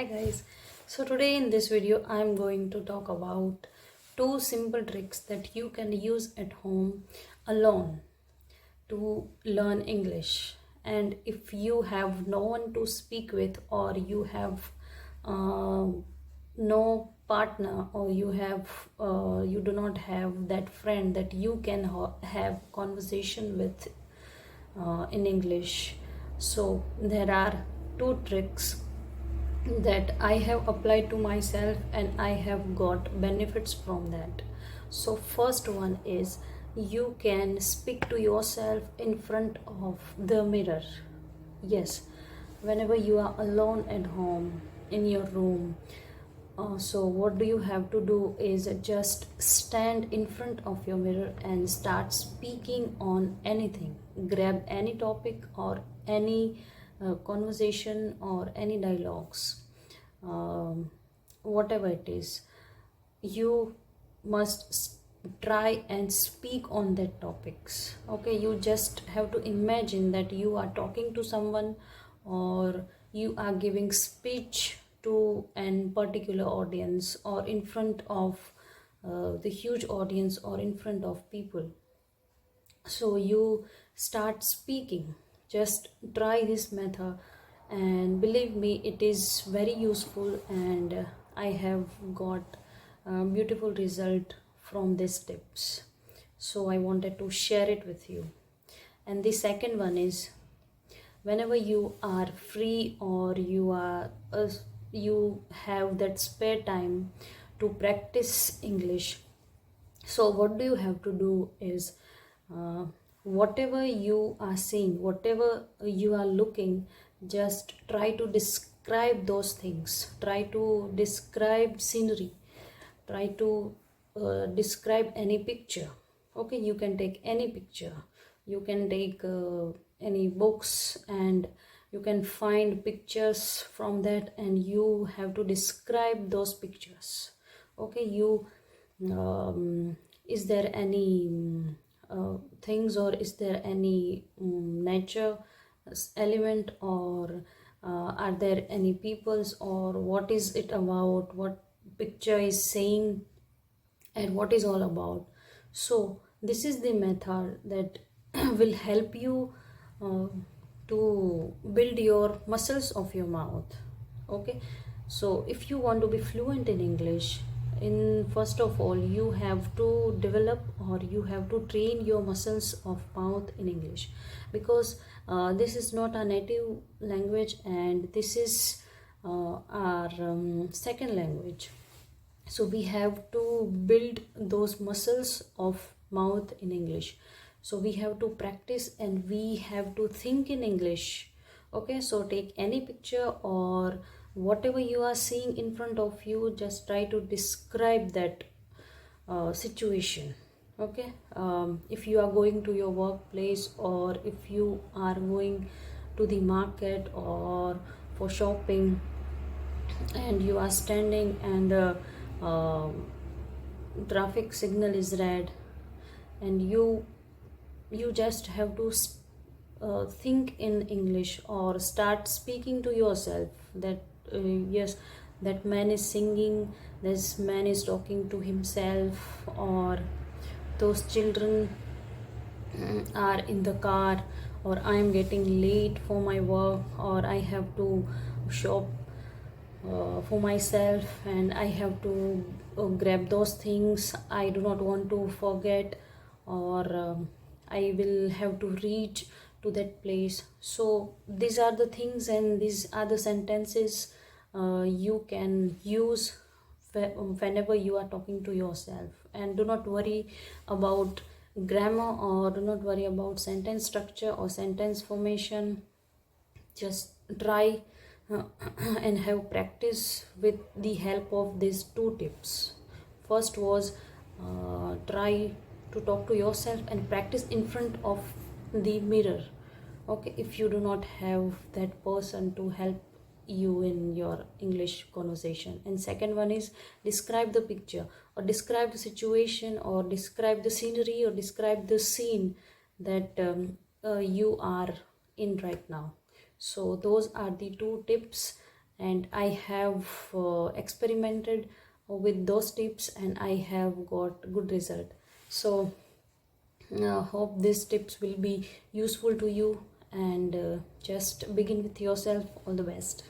Hi guys. So today in this video I'm going to talk about two simple tricks that you can use at home alone to learn English. And if you have no one to speak with, or you have uh, no partner, or you do not have that friend that you can have conversation with in English. So there are two tricks that I have applied to myself and I have got benefits from that. So first one is you can speak to yourself in front of the mirror. Yes, whenever you are alone at home in your room, so what do you have to do is just stand in front of your mirror and start speaking on anything. Grab any topic or any conversation or any dialogues, whatever it is. You must try and speak on that topics. Okay, you just have to imagine that you are talking to someone, or you are giving speech to an particular audience, or in front of the huge audience, or in front of people. So you start speaking. Just try this method, and believe me, it is very useful, and I have got beautiful result from these tips. So I wanted to share it with you. And the second one is, whenever you are free, or you have that spare time to practice English, so what do you have to do is, uh, whatever you are seeing, whatever you are looking, just try to describe those things. Try to describe scenery. Try to describe any picture. Okay, you can take any picture. You can take any books, and you can find pictures from that, and you have to describe those pictures. Okay, is there any things, or is there any nature element, or are there any peoples, or what is it about, what picture is saying, and what is all about. So this is the method that will help you uh, to build your muscles of your mouth. Okay, so if you want to be fluent in English, in first of all you have to develop, or you have to train your muscles of mouth in English, because this is not a native language, and this is our second language. So we have to build those muscles of mouth in English. So we have to practice, and we have to think in English. Okay, so take any picture, or whatever you are seeing in front of you, just try to describe that situation. Okay, if you are going to your workplace, or if you are going to the market or for shopping, and you are standing, and the traffic signal is red, and you just have to think in English, or start speaking to yourself that yes, that man is singing, this man is talking to himself, or those children are in the car, or I am getting late for my work, or I have to shop for myself, and I have to grab those things I do not want to forget, or I will have to reach to that place. So these are the things, and these are the sentences you can use whenever you are talking to yourself. And do not worry about grammar, or do not worry about sentence structure or sentence formation. Just try and have practice with the help of these two tips. First was, try to talk to yourself and practice in front of the mirror. Okay, if you do not have that person to help you in your English conversation. And second one is, describe the picture, or describe the situation, or describe the scenery, or describe the scene that you are in right now. So those are the two tips, and I have experimented with those tips and I have got good result. So hope these tips will be useful to you, and just begin with yourself. All the best.